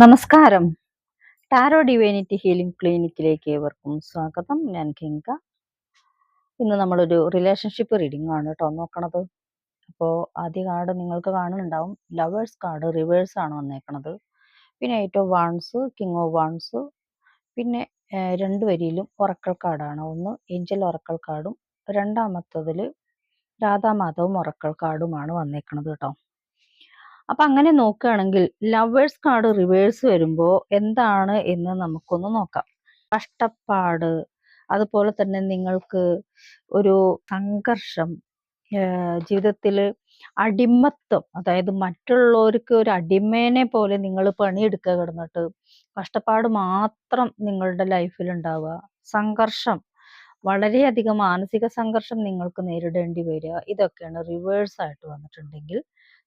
നമസ്കാരം. Tarot divinity healing ക്ലിനിക്കിലേക്ക് ഏവർക്കും സ്വാഗതം. ഞാൻ കിങ്ക. ഇന്ന് നമ്മളൊരു റിലേഷൻഷിപ്പ് റീഡിംഗ് ആണ് കേട്ടോ നോക്കണത്. അപ്പോൾ ആദ്യ കാർഡ് നിങ്ങൾക്ക് കാണുന്നുണ്ടാവും. ലവേഴ്സ് കാർഡ് റിവേഴ്സ് ആണ് വന്നേക്കണത്. പിന്നെ 8 of wands, king of wands, പിന്നെ രണ്ട് വരിയിലും ഒറക്കൽ കാർഡാണ്. ഒന്ന് ഏഞ്ചൽ ഒറക്കൽ കാർഡും രണ്ടാമത്തതിൽ രാധാമാധവും ഒറക്കൽ കാർഡുമാണ് വന്നേക്കണത് കേട്ടോ. അപ്പൊ അങ്ങനെ നോക്കുകയാണെങ്കിൽ ലവേഴ്സ് കാർഡ് റിവേഴ്സ് വരുമ്പോൾ എന്താണ് എന്ന് നമുക്കൊന്ന് നോക്കാം. കഷ്ടപ്പാട്, അതുപോലെ തന്നെ നിങ്ങൾക്ക് ഒരു സംഘർഷം, ജീവിതത്തിൽ അടിമത്തം, അതായത് മറ്റുള്ളവർക്ക് ഒരു അടിമേനെ പോലെ നിങ്ങൾ പണിയെടുക്കുക കിടന്നിട്ട് കഷ്ടപ്പാട് മാത്രം നിങ്ങളുടെ ലൈഫിൽ ഉണ്ടാവുക, സംഘർഷം, വളരെയധികം മാനസിക സംഘർഷം നിങ്ങൾക്ക് നേരിടേണ്ടി വരിക, ഇതൊക്കെയാണ് റിവേഴ്സ് ആയിട്ട് വന്നിട്ടുണ്ടെങ്കിൽ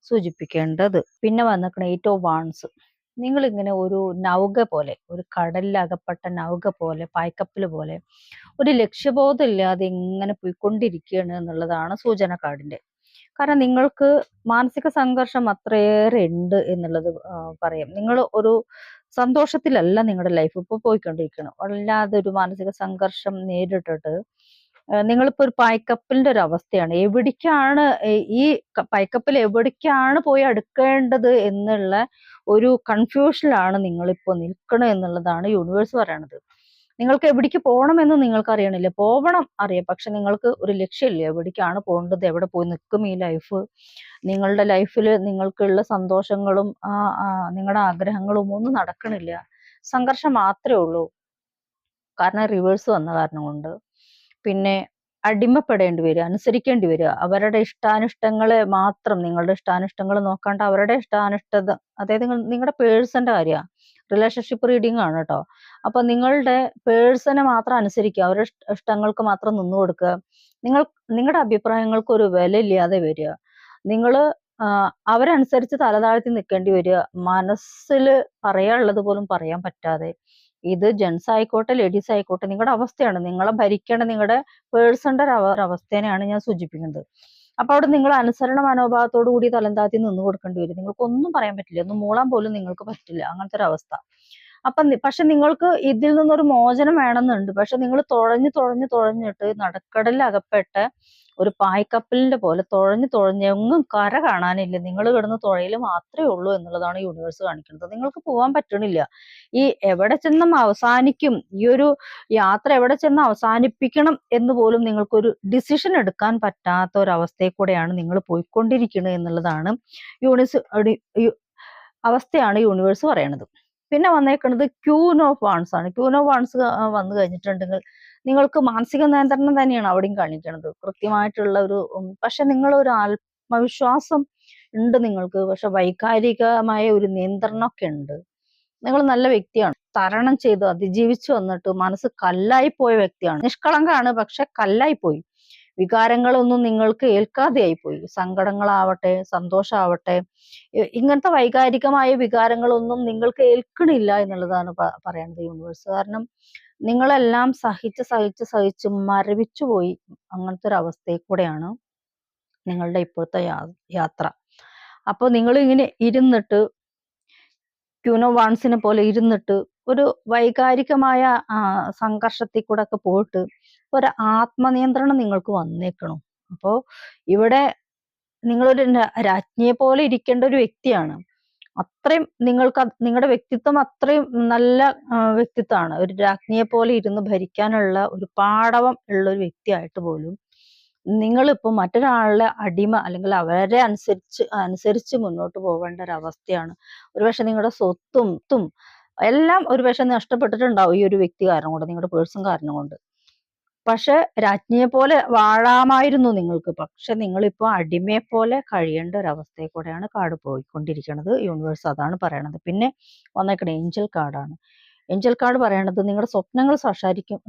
സൂചിപ്പിക്കേണ്ടത്. പിന്നെ വന്നിക്കണ 8 ഓഫ് വാൺസ്. നിങ്ങളിങ്ങനെ ഒരു നൗക പോലെ, ഒരു കടലിൽ അകപ്പെട്ട നൗക പോലെ, പായ്ക്കപ്പൽ പോലെ ഒരു ലക്ഷ്യബോധം ഇല്ലാതെ ഇങ്ങനെ പോയിക്കൊണ്ടിരിക്കുകയാണ് എന്നുള്ളതാണ് സൂചന കാർഡിന്റെ. കാരണം നിങ്ങൾക്ക് മാനസിക സംഘർഷം അത്രയേറെ ഉണ്ട് എന്നുള്ളത് പറയാം. നിങ്ങൾ ഒരു സന്തോഷത്തിലല്ല നിങ്ങളുടെ ലൈഫ് ഇപ്പോൾ പോയിക്കൊണ്ടിരിക്കണം. വല്ലാതെ ഒരു മാനസിക സംഘർഷം നേരിട്ടിട്ട് നിങ്ങളിപ്പോ ഒരു പായ്ക്കപ്പലിന്റെ ഒരു അവസ്ഥയാണ്. എവിടേക്കാണ് ഈ പായ്ക്കപ്പൽ എവിടേക്കാണ് പോയി അടുക്കേണ്ടത് എന്നുള്ള ഒരു കൺഫ്യൂഷനിലാണ് നിങ്ങളിപ്പോ നിൽക്കണത് എന്നുള്ളതാണ് യൂണിവേഴ്സ് പറയണത്. നിങ്ങൾക്ക് എവിടേക്ക് പോകണമെന്ന് നിങ്ങൾക്ക് അറിയണില്ല. പോകണം അറിയാം, പക്ഷെ നിങ്ങൾക്ക് ഒരു ലക്ഷ്യമില്ല. എവിടേക്കാണ് പോകേണ്ടത്, എവിടെ പോയി നിൽക്കും ഈ ലൈഫ്, നിങ്ങളുടെ ലൈഫിൽ നിങ്ങൾക്കുള്ള സന്തോഷങ്ങളും നിങ്ങളുടെ ആഗ്രഹങ്ങളും ഒന്നും നടക്കണില്ല. സംഘർഷം മാത്രമേ ഉള്ളൂ. കാരണം റിവേഴ്സ് വന്ന കാരണം കൊണ്ട്. പിന്നെ അടിമപ്പെടേണ്ടി വരിക, അനുസരിക്കേണ്ടി വരിക, അവരുടെ ഇഷ്ടാനിഷ്ടങ്ങളെ മാത്രം, നിങ്ങളുടെ ഇഷ്ടാനിഷ്ടങ്ങൾ നോക്കാണ്ട് അവരുടെ ഇഷ്ടാനിഷ്ടത, അതായത് നിങ്ങളുടെ പേഴ്സന്റെ കാര്യമാണ്. റിലേഷൻഷിപ്പ് റീഡിംഗ് ആണ് കേട്ടോ. അപ്പൊ നിങ്ങളുടെ പേഴ്സണെ മാത്രം അനുസരിക്കുക, അവരുടെ ഇഷ്ടങ്ങൾക്ക് മാത്രം നിന്നു കൊടുക്കുക. നിങ്ങളുടെ അഭിപ്രായങ്ങൾക്ക് ഒരു വില ഇല്ലാതെ വരിക. നിങ്ങള് അവരനുസരിച്ച് തലതാഴ്ത്തി നിൽക്കേണ്ടി വരിക. മനസ്സിൽ പറയാനുള്ളത് പോലും പറയാൻ പറ്റാതെ. ഇത് ജെൻസ് ആയിക്കോട്ടെ ലേഡീസ് ആയിക്കോട്ടെ, നിങ്ങളുടെ അവസ്ഥയാണ്. നിങ്ങളെ ഭരിക്കേണ്ട നിങ്ങളുടെ പേഴ്സന്റെ അവസ്ഥേനെയാണ് ഞാൻ സൂചിപ്പിക്കുന്നത്. അപ്പൊ അവിടെ നിങ്ങൾ അനുസരണ മനോഭാവത്തോടു കൂടി തലം താഴ്ത്തി നിന്ന് കൊടുക്കേണ്ടി വരും. നിങ്ങൾക്ക് ഒന്നും പറയാൻ പറ്റില്ല, ഒന്ന് മൂളാൻ പോലും നിങ്ങൾക്ക് പറ്റില്ല, അങ്ങനത്തെ ഒരു അവസ്ഥ. അപ്പൊ പക്ഷെ നിങ്ങൾക്ക് ഇതിൽ നിന്നൊരു മോചനം വേണമെന്നുണ്ട്. പക്ഷെ നിങ്ങൾ തുഴഞ്ഞിട്ട് നടക്കടലിൽ അകപ്പെട്ട ഒരു പായ്ക്കപ്പലിന്റെ പോലെ തുഴഞ്ഞ് എങ്ങും കര കാണാനില്ല. നിങ്ങൾ കിടന്ന് തുഴയിൽ മാത്രമേ ഉള്ളൂ എന്നുള്ളതാണ് യൂണിവേഴ്സ് കാണിക്കുന്നത്. നിങ്ങൾക്ക് പോകാൻ പറ്റണില്ല. ഈ എവിടെ ചെന്നും അവസാനിക്കും, ഈ ഒരു യാത്ര എവിടെ ചെന്ന് അവസാനിപ്പിക്കണം എന്ന് പോലും നിങ്ങൾക്കൊരു ഡിസിഷൻ എടുക്കാൻ പറ്റാത്ത ഒരവസ്ഥയിൽ കൂടെയാണ് നിങ്ങൾ പോയിക്കൊണ്ടിരിക്കുന്നത് എന്നുള്ളതാണ് അവസ്ഥയാണ് യൂണിവേഴ്സ് പറയണത്. പിന്നെ വന്നേക്കുന്നത് ക്യൂൻ ഓഫ് വാൺസ് ആണ്. ക്യൂൻ ഓഫ് വാൺസ് വന്നു കഴിഞ്ഞിട്ടുണ്ടെങ്കിൽ നിങ്ങൾക്ക് മാനസിക നിയന്ത്രണം തന്നെയാണ് അവിടെയും കാണിക്കുന്നത്. കൃത്യമായിട്ടുള്ള ഒരു പക്ഷെ നിങ്ങളൊരു ആത്മവിശ്വാസം ഉണ്ട് നിങ്ങൾക്ക്. പക്ഷെ വൈകാരികമായ ഒരു നിയന്ത്രണമൊക്കെ ഉണ്ട്. നിങ്ങൾ നല്ല വ്യക്തിയാണ്. തരണം ചെയ്ത് അതിജീവിച്ചു വന്നിട്ട് മനസ്സ് കല്ലായി പോയ വ്യക്തിയാണ്. നിഷ്കളങ്കാണ്, പക്ഷെ കല്ലായി പോയി. വികാരങ്ങളൊന്നും നിങ്ങൾക്ക് ഏൽക്കാതെയായി പോയി. സങ്കടങ്ങളാവട്ടെ, സന്തോഷമാവട്ടെ, ഇങ്ങനത്തെ വൈകാരികമായ വികാരങ്ങളൊന്നും നിങ്ങൾക്ക് ഏൽക്കണില്ല എന്നുള്ളതാണ് പറയണത് യൂണിവേഴ്സ്. കാരണം നിങ്ങളെല്ലാം സഹിച്ച് മരവിച്ചു പോയി. അങ്ങനത്തെ ഒരു അവസ്ഥയിൽ കൂടെയാണ് നിങ്ങളുടെ ഇപ്പോഴത്തെ യാത്ര. അപ്പൊ നിങ്ങൾ ഇങ്ങനെ ഇരുന്നിട്ട് ക്യൂനോ വാൺസിനെ പോലെ ഇരുന്നിട്ട് ഒരു വൈകാരികമായ സംഘർഷത്തിൽ കൂടെ ഒക്കെ പോയിട്ട് ഒരു ആത്മനിയന്ത്രണം നിങ്ങൾക്ക് വന്നേക്കണം. അപ്പോ ഇവിടെ നിങ്ങളൊരു രാജ്ഞിയെ പോലെ ഇരിക്കേണ്ട ഒരു വ്യക്തിയാണ്. അത്രയും നിങ്ങൾക്ക് നിങ്ങളുടെ വ്യക്തിത്വം അത്രയും നല്ല വ്യക്തിത്വമാണ്. ഒരു രാജ്ഞിയെ പോലെ ഇരുന്ന് ഭരിക്കാനുള്ള ഒരു പാടവം ഉള്ള ഒരു വ്യക്തിയായിട്ട് പോലും നിങ്ങളിപ്പോ മറ്റൊരാളുടെ അടിമ, അല്ലെങ്കിൽ അവരെ അനുസരിച്ച് മുന്നോട്ട് പോകേണ്ട ഒരു അവസ്ഥയാണ്. ഒരുപക്ഷെ നിങ്ങളുടെ സ്വത്തും എല്ലാം ഒരുപക്ഷെ നഷ്ടപ്പെട്ടിട്ടുണ്ടാവും ഈ ഒരു വ്യക്തി കാരണം കൊണ്ട്, നിങ്ങളുടെ പേഴ്സൺ കാരണം കൊണ്ട്. പക്ഷെ രാജ്ഞിയെ പോലെ വാഴാമായിരുന്നു നിങ്ങൾക്ക്. പക്ഷെ നിങ്ങളിപ്പോ അടിമയെ പോലെ കഴിയേണ്ട ഒരു അവസ്ഥയിൽ കൂടെയാണ് കാർഡ് പോയിക്കൊണ്ടിരിക്കുന്നത്. യൂണിവേഴ്സ് അതാണ് പറയണത്. പിന്നെ വന്നേക്കണ ഏഞ്ചൽ കാർഡാണ്. ഏഞ്ചൽ കാർഡ് പറയണത് നിങ്ങളുടെ സ്വപ്നങ്ങൾ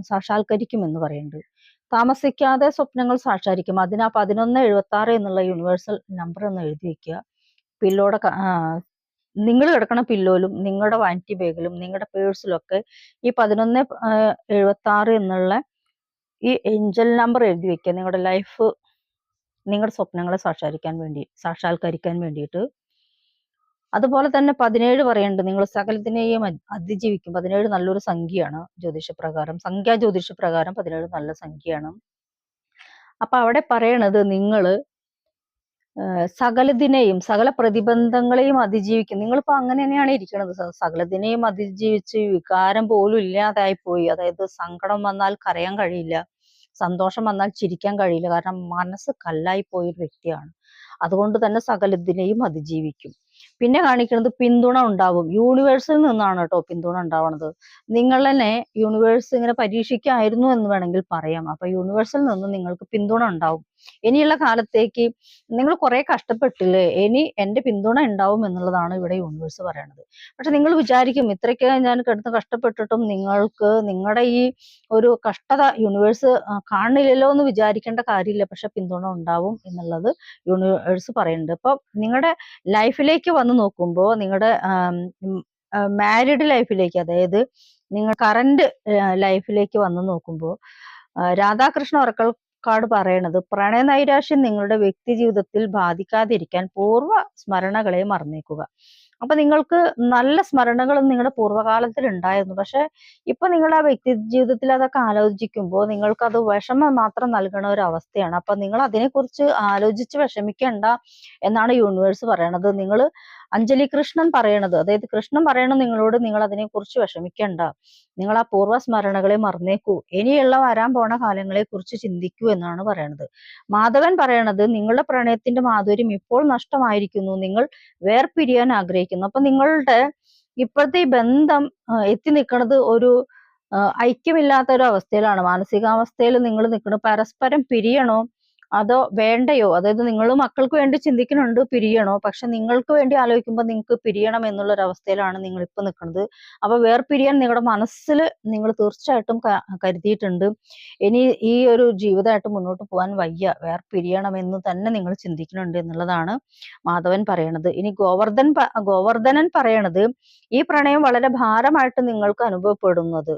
സാക്ഷാത്കരിക്കും എന്ന് പറയുന്നുണ്ട്. താമസിക്കാതെ സ്വപ്നങ്ങൾ സാക്ഷാത്കരിക്കും. അതിന് 1176 എന്നുള്ള യൂണിവേഴ്സൽ നമ്പർ ഒന്ന് എഴുതി വെക്കുക. പില്ലോടെ നിങ്ങൾ കിടക്കണ പില്ലോയിലും നിങ്ങളുടെ വാനിറ്റി ബാഗിലും നിങ്ങളുടെ പേഴ്സിലും ഒക്കെ ഈ 1176 എന്നുള്ള ഈ ഏഞ്ചൽ നമ്പർ എഴുതി വെക്കുക. നിങ്ങളുടെ ലൈഫ്, നിങ്ങളുടെ സ്വപ്നങ്ങളെ സാക്ഷാത്കരിക്കാൻ വേണ്ടിയിട്ട്. അതുപോലെ തന്നെ 17 പറയുന്നുണ്ട്, നിങ്ങൾ സകലത്തിനെയും അതിജീവിക്കും. 17 നല്ലൊരു സംഖ്യയാണ് ജ്യോതിഷപ്രകാരം. ജ്യോതിഷപ്രകാരം 17 നല്ല സംഖ്യയാണ്. അപ്പൊ അവിടെ പറയണത് നിങ്ങള് സകലതിനെയും സകല പ്രതിബന്ധങ്ങളെയും അതിജീവിക്കും. നിങ്ങളിപ്പോ അങ്ങനെ തന്നെയാണ് ഇരിക്കുന്നത്. സകലതിനെയും അതിജീവിച്ച് വികാരം പോലും ഇല്ലാതായി പോയി. അതായത് സങ്കടം വന്നാൽ കരയാൻ കഴിയില്ല, സന്തോഷം വന്നാൽ ചിരിക്കാൻ കഴിയില്ല. കാരണം മനസ്സ് കല്ലായി പോയൊരു വ്യക്തിയാണ്. അതുകൊണ്ട് തന്നെ സകലതിനെയും അതിജീവിക്കും. പിന്നെ കാണിക്കുന്നത് പിന്തുണ ഉണ്ടാവും. യൂണിവേഴ്സിൽ നിന്നാണ് കേട്ടോ പിന്തുണ ഉണ്ടാവണത്. നിങ്ങൾ തന്നെ യൂണിവേഴ്സ് ഇങ്ങനെ പരീക്ഷിക്കായിരുന്നു എന്ന് വേണമെങ്കിൽ പറയാം. അപ്പൊ യൂണിവേഴ്സിൽ നിന്ന് നിങ്ങൾക്ക് പിന്തുണ ഉണ്ടാവും. ഇനിയുള്ള കാലത്തേക്ക് നിങ്ങൾ കുറെ കഷ്ടപ്പെട്ടില്ലേ, ഇനി എന്റെ പിന്തുണ ഉണ്ടാവും എന്നുള്ളതാണ് ഇവിടെ യൂണിവേഴ്സ് പറയണത്. പക്ഷെ നിങ്ങൾ വിചാരിക്കും, ഇത്രയ്ക്ക് ഞാൻ കിടന്ന് കഷ്ടപ്പെട്ടിട്ടും നിങ്ങൾക്ക് നിങ്ങളുടെ ഈ ഒരു കഷ്ടത യൂണിവേഴ്സ് കാണില്ലല്ലോ എന്ന് വിചാരിക്കേണ്ട കാര്യമില്ല. പക്ഷെ പിന്തുണ ഉണ്ടാവും എന്നുള്ളത് യൂണിവേഴ്സ് പറയുന്നുണ്ട്. അപ്പൊ നിങ്ങളുടെ ലൈഫിലേക്ക് വന്ന് നോക്കുമ്പോൾ, നിങ്ങളുടെ മാരീഡ് ലൈഫിലേക്ക്, അതായത് നിങ്ങൾ കറന്റ് ലൈഫിലേക്ക് വന്ന് നോക്കുമ്പോൾ, രാധാകൃഷ്ണ ഒറക്കൽ കാർഡ് പറയണത് പ്രണയനൈരാശ്യം നിങ്ങളുടെ വ്യക്തി ജീവിതത്തിൽ ബാധിക്കാതിരിക്കാൻ പൂർവ്വ സ്മരണകളെ മറന്നേക്കുക. അപ്പൊ നിങ്ങൾക്ക് നല്ല സ്മരണകൾ നിങ്ങളുടെ പൂർവ്വകാലത്തിൽ ഉണ്ടായിരുന്നു. പക്ഷെ ഇപ്പൊ നിങ്ങൾ ആ വ്യക്തി ജീവിതത്തിൽ അതൊക്കെ ആലോചിക്കുമ്പോൾ നിങ്ങൾക്ക് അത് വിഷമം മാത്രം നൽകണ ഒരു അവസ്ഥയാണ്. അപ്പൊ നിങ്ങൾ അതിനെക്കുറിച്ച് ആലോചിച്ച് വിഷമിക്കണ്ട എന്നാണ് യൂണിവേഴ്സ് പറയണത്. നിങ്ങൾ അഞ്ജലി കൃഷ്ണൻ പറയണത്, അതായത് കൃഷ്ണൻ പറയണ നിങ്ങളോട്, നിങ്ങൾ അതിനെക്കുറിച്ച് വിഷമിക്കണ്ട, നിങ്ങൾ ആ പൂർവ്വ സ്മരണകളെ മറന്നേക്കൂ, ഇനിയുള്ള വരാൻ പോണ കാലങ്ങളെ കുറിച്ച് ചിന്തിക്കൂ എന്നാണ് പറയണത്. മാധവൻ പറയണത് നിങ്ങളുടെ പ്രണയത്തിന്റെ മാധുര്യം ഇപ്പോൾ നഷ്ടമായിരിക്കുന്നു, നിങ്ങൾ വേർപിരിയാൻ ആഗ്രഹിക്കുന്നു. അപ്പൊ നിങ്ങളുടെ ഇപ്പോഴത്തെ ഈ ബന്ധം എത്തി നിൽക്കുന്നത് ഒരു ഐക്യമില്ലാത്ത ഒരു അവസ്ഥയിലാണ്. മാനസികാവസ്ഥയിൽ നിങ്ങൾ നിൽക്കുന്നത്. പരസ്പരം പിരിയണോ അതോ വേണ്ടയോ, അതായത് നിങ്ങൾ മക്കൾക്ക് വേണ്ടി ചിന്തിക്കുന്നുണ്ട് പിരിയണോ, പക്ഷെ നിങ്ങൾക്ക് വേണ്ടി ആലോചിക്കുമ്പോൾ നിങ്ങൾക്ക് പിരിയണം എന്നുള്ള ഒരു അവസ്ഥയിലാണ് നിങ്ങൾ ഇപ്പൊ നിൽക്കുന്നത്. അപ്പൊ വേർപിരിയാൻ നിങ്ങളുടെ മനസ്സിൽ നിങ്ങൾ തീർച്ചയായിട്ടും കരുതിയിട്ടുണ്ട്. ഇനി ഈ ഒരു ജീവിതമായിട്ട് മുന്നോട്ട് പോകാൻ വയ്യ, വേർപിരിയണമെന്ന് തന്നെ നിങ്ങൾ ചിന്തിക്കുന്നുണ്ട് എന്നുള്ളതാണ് മാധവൻ പറയണത്. ഇനി ഗോവർദ്ധനൻ പറയണത് ഈ പ്രണയം വളരെ ഭാരമായിട്ട് നിങ്ങൾക്ക് അനുഭവപ്പെടുന്നത്,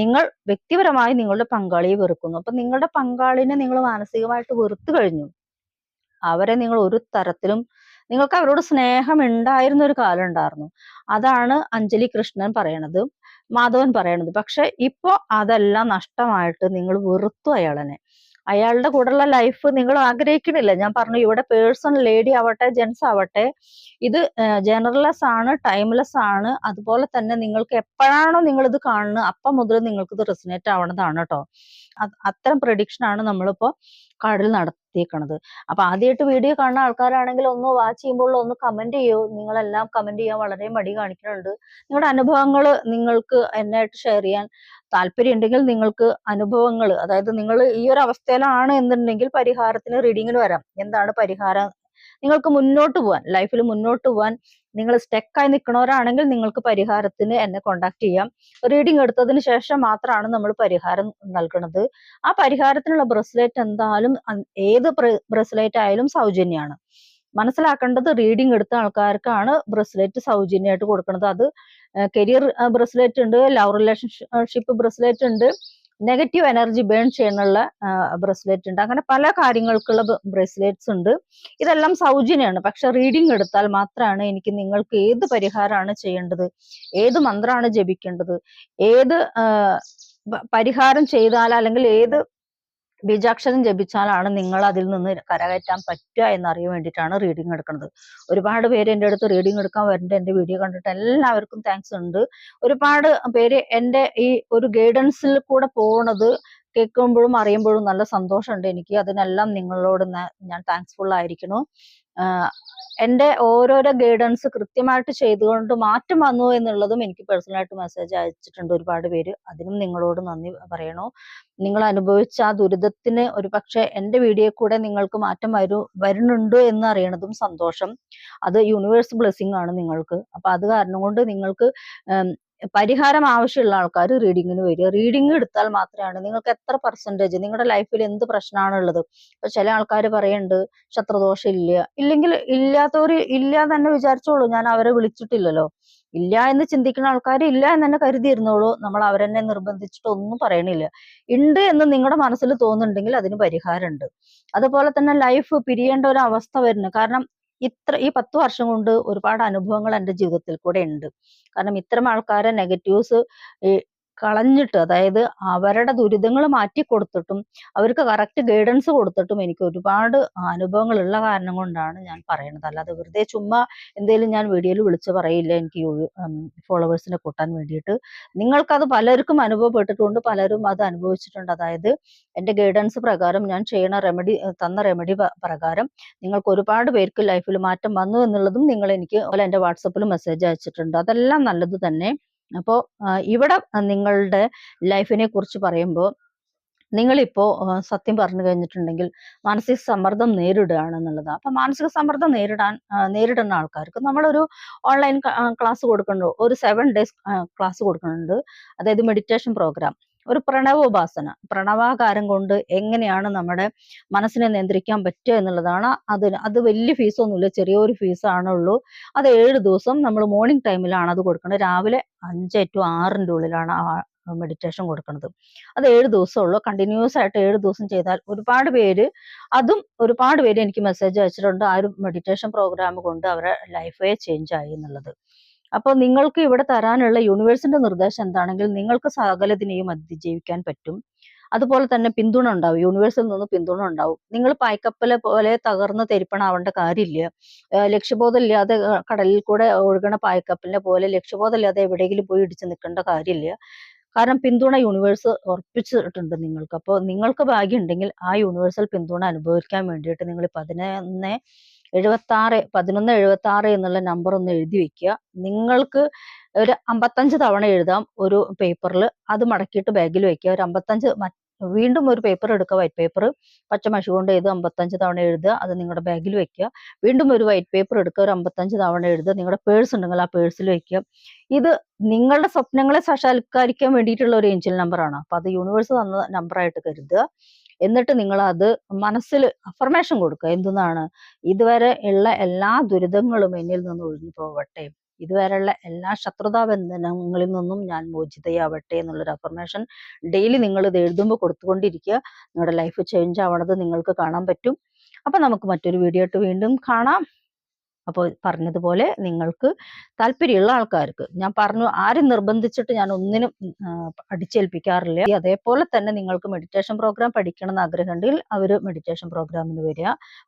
നിങ്ങൾ വ്യക്തിപരമായി നിങ്ങളുടെ പങ്കാളിയെ വെറുക്കുന്നു. അപ്പൊ നിങ്ങളുടെ പങ്കാളിനെ നിങ്ങൾ മാനസികമായിട്ട് വെറുത്തു കഴിഞ്ഞു. അവരെ നിങ്ങൾ ഒരു തരത്തിലും, നിങ്ങൾക്ക് അവരോട് സ്നേഹം ഉണ്ടായിരുന്ന ഒരു കാലം ഉണ്ടായിരുന്നു. അതാണ് അഞ്ജലി കൃഷ്ണൻ പറയണത്, മാധവൻ പറയണത്. പക്ഷെ ഇപ്പൊ അതെല്ലാം നഷ്ടമായിട്ട് നിങ്ങൾ വെറുത്തു അയാളനെ. അയാളുടെ കൂടെയുള്ള ലൈഫ് നിങ്ങൾ ആഗ്രഹിക്കണില്ല. ഞാൻ പറഞ്ഞു, ഇവിടെ പേഴ്സൺ ലേഡി ആവട്ടെ ജെൻസ് ആവട്ടെ, ഇത് ജനറൽലെസ് ആണ്, ടൈംലെസ് ആണ്. അതുപോലെ തന്നെ നിങ്ങൾക്ക് എപ്പോഴാണോ നിങ്ങൾ ഇത് കാണുന്നത് അപ്പം മുതൽ നിങ്ങൾക്ക് ഇത് റെസിനേറ്റ് ആവണതാണ് കേട്ടോ. അത്തരം പ്രഡിക്ഷൻ ആണ് നമ്മളിപ്പോ കാർഡിൽ നടത്തിയേക്കണത്. അപ്പൊ ആദ്യമായിട്ട് വീഡിയോ കാണുന്ന ആൾക്കാരാണെങ്കിൽ ഒന്ന് വാച്ച് ചെയ്യുമ്പോൾ ഒന്ന് കമന്റ് ചെയ്യൂ. നിങ്ങളെല്ലാം കമന്റ് ചെയ്യാൻ വളരെ മടി കാണിക്കുന്നുണ്ട്. നിങ്ങളുടെ അനുഭവങ്ങൾ നിങ്ങൾക്ക് എന്നായിട്ട് ഷെയർ ചെയ്യാൻ താല്പര്യം ഉണ്ടെങ്കിൽ, നിങ്ങൾക്ക് അനുഭവങ്ങൾ, അതായത് നിങ്ങൾ ഈ ഒരു അവസ്ഥയിലാണ് എന്നുണ്ടെങ്കിൽ പരിഹാരത്തിന് റീഡിങ്ങിന് വരാം. എന്താണ് പരിഹാരം, നിങ്ങൾക്ക് മുന്നോട്ട് പോകാൻ, ലൈഫിൽ മുന്നോട്ട് പോകാൻ നിങ്ങൾ സ്റ്റക്കായി നിൽക്കുന്നവരാണെങ്കിൽ നിങ്ങൾക്ക് പരിഹാരത്തിന് എന്നെ കോണ്ടാക്ട് ചെയ്യാം. റീഡിംഗ് എടുത്തതിന് ശേഷം മാത്രമാണ് നമ്മൾ പരിഹാരം നൽകുന്നത്. ആ പരിഹാരത്തിനുള്ള ബ്രസ്ലെറ്റ് എന്തായാലും ഏത് ബ്രസ്ലെറ്റ് ആയാലും സൗജന്യമാണ്. മനസ്സിലാക്കേണ്ടത്, റീഡിംഗ് എടുത്ത ആൾക്കാർക്കാണ് ബ്രസ്ലെറ്റ് സൗജന്യമായിട്ട് കൊടുക്കുന്നത്. അത് കരിയർ ബ്രസ്ലെറ്റ് ഉണ്ട്, ലവ് റിലേഷൻഷിപ്പ് ബ്രസ്ലെറ്റ് ഉണ്ട്, നെഗറ്റീവ് എനർജി ബേൺ ചെയ്യാനുള്ള ബ്രസ്ലെറ്റ് ഉണ്ട്. അങ്ങനെ പല കാര്യങ്ങൾക്കുള്ള ബ്രസ്ലെറ്റ്സ് ഉണ്ട്. ഇതെല്ലാം സൗജന്യമാണ്. പക്ഷെ റീഡിംഗ് എടുത്താൽ മാത്രമാണ് എനിക്ക് നിങ്ങൾക്ക് ഏത് പരിഹാരമാണ് ചെയ്യേണ്ടത്, ഏത് മന്ത്രമാണ് ജപിക്കേണ്ടത്, ഏത് പരിഹാരം ചെയ്താൽ, അല്ലെങ്കിൽ ഏത് ബീജാക്ഷരം ജപിച്ചാലാണ് നിങ്ങൾ അതിൽ നിന്ന് കരകയറ്റാൻ പറ്റുക എന്നറിയാൻ വേണ്ടിയിട്ടാണ് റീഡിംഗ് എടുക്കുന്നത്. ഒരുപാട് പേര് എൻ്റെ അടുത്ത് റീഡിംഗ് എടുക്കാൻ വരുന്നുണ്ട്. എൻ്റെ വീഡിയോ കണ്ടിട്ട് എല്ലാവർക്കും താങ്ക്സ് ഉണ്ട്. ഒരുപാട് പേര് എൻ്റെ ഈ ഒരു ഗൈഡൻസിൽ കൂടെ പോണത് കേൾക്കുമ്പോഴും അറിയുമ്പോഴും നല്ല സന്തോഷമുണ്ട് എനിക്ക്. അതിനെല്ലാം നിങ്ങളോട് ഞാൻ താങ്ക്സ്ഫുൾ ആയിരിക്കുന്നു. എൻ്റെ ഓരോരോ ഗൈഡൻസ് കൃത്യമായിട്ട് ചെയ്തുകൊണ്ട് മാറ്റം വന്നു എന്നുള്ളതും എനിക്ക് പേഴ്സണലായിട്ട് മെസ്സേജ് അയച്ചിട്ടുണ്ട് ഒരുപാട് പേര്. അതിനും നിങ്ങളോട് നന്ദി പറയണു. നിങ്ങൾ അനുഭവിച്ച ആ ദുരിതത്തിന് ഒരു പക്ഷെ എൻ്റെ വീഡിയോ കൂടെ നിങ്ങൾക്ക് മാറ്റം വരുന്നുണ്ട് എന്ന് അറിയണതും സന്തോഷം. അത് യൂണിവേഴ്സ് ബ്ലെസ്സിങ് ആണ് നിങ്ങൾക്ക്. അപ്പൊ അത് കാരണം കൊണ്ട് നിങ്ങൾക്ക് പരിഹാരം ആവശ്യമുള്ള ആൾക്കാർ റീഡിങ്ങിന് വരിക. റീഡിങ് എടുത്താൽ മാത്രമാണ് നിങ്ങൾക്ക് എത്ര പെർസെൻറ്റേജ് നിങ്ങളുടെ ലൈഫിൽ എന്ത് പ്രശ്നമാണുള്ളത്. ഇപ്പൊ ചില ആൾക്കാർ പറയുന്നുണ്ട് ശത്രുദോഷം ഇല്ലെങ്കിൽ ഇല്ലാത്തവർ ഇല്ല തന്നെ വിചാരിച്ചോളൂ, ഞാൻ അവരെ വിളിച്ചിട്ടില്ലല്ലോ. ഇല്ല എന്ന് ചിന്തിക്കുന്ന ആൾക്കാർ ഇല്ല എന്ന് തന്നെ കരുതിയിരുന്നോളൂ. നമ്മൾ അവരെന്നെ നിർബന്ധിച്ചിട്ട് ഒന്നും പറയണില്ല. ഉണ്ട് എന്ന് നിങ്ങളുടെ മനസ്സിൽ തോന്നുന്നുണ്ടെങ്കിൽ അതിന് പരിഹാരമുണ്ട്. അതുപോലെ തന്നെ ലൈഫ് പിരിയേണ്ട ഒരു അവസ്ഥ വരുന്നു. കാരണം ഈ 10 വർഷം കൊണ്ട് ഒരുപാട് അനുഭവങ്ങൾ എൻ്റെ ജീവിതത്തിൽ കൂടെ ഉണ്ട്. കാരണം ഇത്തരം ആൾക്കാരെ നെഗറ്റീവ്സ് കളഞ്ഞിട്ട്, അതായത് അവരുടെ ദുരിതങ്ങൾ മാറ്റിക്കൊടുത്തിട്ടും അവർക്ക് കറക്റ്റ് ഗൈഡൻസ് കൊടുത്തിട്ടും എനിക്ക് ഒരുപാട് അനുഭവങ്ങളുള്ള കാരണം കൊണ്ടാണ് ഞാൻ പറയുന്നത്. അല്ലാതെ വെറുതെ ചുമ്മാ എന്തേലും ഞാൻ വീഡിയോയിൽ വിളിച്ച് പറയില്ല എനിക്ക് ഫോളോവേഴ്സിനെ കൂട്ടാൻ വേണ്ടിയിട്ട്. നിങ്ങൾക്കത് പലർക്കും അനുഭവപ്പെട്ടിട്ടുണ്ട്, പലരും അത് അനുഭവിച്ചിട്ടുണ്ട്. അതായത് എൻ്റെ ഗൈഡൻസ് പ്രകാരം ഞാൻ ചെയ്യണ തന്ന റെമഡി പ്രകാരം നിങ്ങൾക്ക് ഒരുപാട് പേർക്ക് ലൈഫിൽ മാറ്റം വന്നു എന്നുള്ളതും നിങ്ങൾ എനിക്ക് എൻ്റെ വാട്സപ്പിൽ മെസ്സേജ് അയച്ചിട്ടുണ്ട്. അതെല്ലാം നല്ലത് തന്നെ. അപ്പോൾ ഇവിടെ നിങ്ങളുടെ ലൈഫിനെ കുറിച്ച് പറയുമ്പോൾ നിങ്ങളിപ്പോ സത്യം പറഞ്ഞു കഴിഞ്ഞിട്ടുണ്ടെങ്കിൽ മാനസിക സമ്മർദ്ദം നേരിടുകയാണെന്നുള്ളതാണ്. അപ്പൊ മാനസിക സമ്മർദ്ദം നേരിടുന്ന ആൾക്കാർക്ക് നമ്മളൊരു ഓൺലൈൻ ക്ലാസ് കൊടുക്കുന്നുണ്ട്, ഒരു 7 days ക്ലാസ് കൊടുക്കുന്നുണ്ട്. അതായത് മെഡിറ്റേഷൻ പ്രോഗ്രാം, ഒരു പ്രണവാകാരം കൊണ്ട് എങ്ങനെയാണ് നമ്മുടെ മനസ്സിനെ നിയന്ത്രിക്കാൻ പറ്റുക എന്നുള്ളതാണ്. അത് വലിയ ഫീസൊന്നുമില്ല, ചെറിയൊരു ഫീസാണുള്ളൂ. അത് 7 ദിവസം നമ്മൾ മോർണിംഗ് ടൈമിലാണ് അത് കൊടുക്കുന്നത്. രാവിലെ 5 to 6 ഉള്ളിലാണ് ആ മെഡിറ്റേഷൻ കൊടുക്കുന്നത്. അത് 7 ദിവസമുള്ളൂ. കണ്ടിന്യൂസ് ആയിട്ട് 7 ദിവസം ചെയ്താൽ ഒരുപാട് പേര് എനിക്ക് മെസ്സേജ് അയച്ചിട്ടുണ്ട്. ആ ഒരു മെഡിറ്റേഷൻ പ്രോഗ്രാം കൊണ്ട് അവരുടെ ലൈഫേ ചേഞ്ച് ആയി എന്നുള്ളത്. അപ്പോൾ നിങ്ങൾക്ക് ഇവിടെ തരാനുള്ള യൂണിവേഴ്സിന്റെ നിർദ്ദേശം എന്താണെങ്കിൽ, നിങ്ങൾക്ക് സകലതിനെയും അതിജീവിക്കാൻ പറ്റും. അതുപോലെ തന്നെ പിന്തുണ ഉണ്ടാവും, യൂണിവേഴ്സിൽ നിന്ന് പിന്തുണ ഉണ്ടാവും. നിങ്ങൾ പായ്ക്കപ്പലെ പോലെ തകർന്ന് തെരിപ്പണാവേണ്ട കാര്യമില്ല. ലക്ഷ്യബോധമില്ലാതെ കടലിൽ കൂടെ ഒഴുകണ പായ്ക്കപ്പലിനെ പോലെ ലക്ഷ്യബോധമില്ലാതെ എവിടെയെങ്കിലും പോയി ഇടിച്ച് നിൽക്കേണ്ട കാര്യമില്ല. കാരണം പിന്തുണ യൂണിവേഴ്സ് ഉറപ്പിച്ചിട്ടുണ്ട് നിങ്ങൾക്ക്. അപ്പോൾ നിങ്ങൾക്ക് ഭാഗ്യം ഉണ്ടെങ്കിൽ ആ യൂണിവേഴ്സൽ പിന്തുണ അനുഭവിക്കാൻ വേണ്ടിയിട്ട് നിങ്ങൾ 1176 എന്നുള്ള നമ്പർ ഒന്ന് എഴുതി വെക്കുക. നിങ്ങൾക്ക് ഒരു 55 തവണ എഴുതാം ഒരു പേപ്പറിൽ. അത് മടക്കിയിട്ട് ബാഗിൽ വെക്കുക. ഒരു 55 വീണ്ടും ഒരു പേപ്പർ എടുക്കുക, വൈറ്റ് പേപ്പർ, പച്ചമഷി കൊണ്ട് എഴുതുക, 55 തവണ എഴുതുക, അത് നിങ്ങളുടെ ബാഗിൽ വെക്കുക. വീണ്ടും ഒരു വൈറ്റ് പേപ്പർ എടുക്കുക, ഒരു 55 തവണ എഴുതുക, നിങ്ങളുടെ പേഴ്സ് ഉണ്ടെങ്കിൽ ആ പേഴ്സിൽ വെക്കുക. ഇത് നിങ്ങളുടെ സ്വപ്നങ്ങളെ സാക്ഷാത്കരിക്കാൻ വേണ്ടിയിട്ടുള്ള ഒരു ഏഞ്ചൽ നമ്പറാണ്. അപ്പൊ അത് യൂണിവേഴ്സ് തന്ന നമ്പറായിട്ട് കരുതുക. എന്നിട്ട് നിങ്ങൾ അത് മനസ്സിൽ അഫർമേഷൻ കൊടുക്കുക. എന്തെന്നാണ്, ഇതുവരെ ഉള്ള എല്ലാ ദുരിതങ്ങളും എന്നിൽ നിന്ന് ഒഴിഞ്ഞു പോവട്ടെ, ഇതുവരെയുള്ള എല്ലാ ശത്രുതാ ബന്ധനങ്ങളിൽ നിന്നും ഞാൻ മോചിതയാവട്ടെ എന്നുള്ളൊരു അഫർമേഷൻ ഡെയിലി നിങ്ങൾ ഇത് എഴുതുമ്പോൾ കൊടുത്തുകൊണ്ടിരിക്കുക. നിങ്ങളുടെ ലൈഫ് ചേഞ്ച് ആവണത് നിങ്ങൾക്ക് കാണാൻ പറ്റും. അപ്പൊ നമുക്ക് മറ്റൊരു വീഡിയോ ആയിട്ട് വീണ്ടും കാണാം. അപ്പോൾ പറഞ്ഞതുപോലെ നിങ്ങൾക്ക് താല്പര്യമുള്ള ആൾക്കാർക്ക് ഞാൻ പറഞ്ഞു, ആരും നിർബന്ധിച്ചിട്ട് ഞാൻ ഒന്നിനും അടിച്ചേൽപ്പിക്കാറില്ല. അതേപോലെ തന്നെ നിങ്ങൾക്ക് മെഡിറ്റേഷൻ പ്രോഗ്രാം പഠിക്കണം എന്ന് ആഗ്രഹമുണ്ടെങ്കിൽ അവർ മെഡിറ്റേഷൻ പ്രോഗ്രാമിന്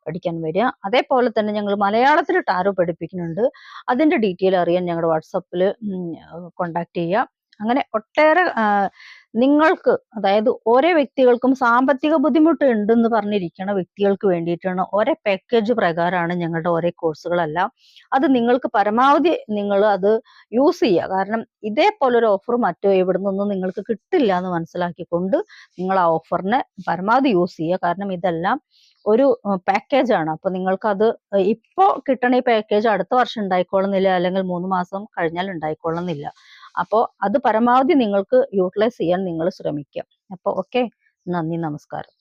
പഠിക്കാൻ വരിക. അതേപോലെ തന്നെ ഞങ്ങൾ മലയാളത്തിൽ ടാരോ പഠിപ്പിക്കുന്നുണ്ട്. അതിന്റെ ഡീറ്റെയിൽ അറിയാൻ ഞങ്ങളുടെ വാട്സപ്പിൽ കോണ്ടാക്ട് ചെയ്യുക. അങ്ങനെ ഒട്ടേറെ നിങ്ങൾക്ക്, അതായത് ഓരോ വ്യക്തികൾക്കും സാമ്പത്തിക ബുദ്ധിമുട്ട് ഉണ്ടെന്ന് പറഞ്ഞിരിക്കുന്ന വ്യക്തികൾക്ക് വേണ്ടിയിട്ടാണ് ഓരോ പാക്കേജ് പ്രകാരമാണ് ഞങ്ങളുടെ ഓരോ കോഴ്സുകളെല്ലാം. അത് നിങ്ങൾക്ക് പരമാവധി നിങ്ങൾ അത് യൂസ് ചെയ്യുക. കാരണം ഇതേപോലൊരു ഓഫർ മറ്റോ എവിടെ നിന്നും നിങ്ങൾക്ക് കിട്ടില്ല എന്ന് മനസ്സിലാക്കിക്കൊണ്ട് നിങ്ങൾ ആ ഓഫറിനെ പരമാവധി യൂസ് ചെയ്യുക. കാരണം ഇതെല്ലാം ഒരു പാക്കേജാണ്. അപ്പൊ നിങ്ങൾക്കത് ഇപ്പോൾ കിട്ടണ ഈ പാക്കേജ് അടുത്ത വർഷം ഉണ്ടായിക്കൊള്ളുന്നില്ല, അല്ലെങ്കിൽ 3 മാസം കഴിഞ്ഞാൽ ഉണ്ടായിക്കൊള്ളുന്നില്ല. അപ്പോൾ അത് പരമാവധി നിങ്ങൾക്ക് യൂട്ടിലൈസ് ചെയ്യാൻ നിങ്ങൾ ശ്രമിക്കുക. അപ്പോൾ ഓക്കെ, നന്ദി, നമസ്കാരം.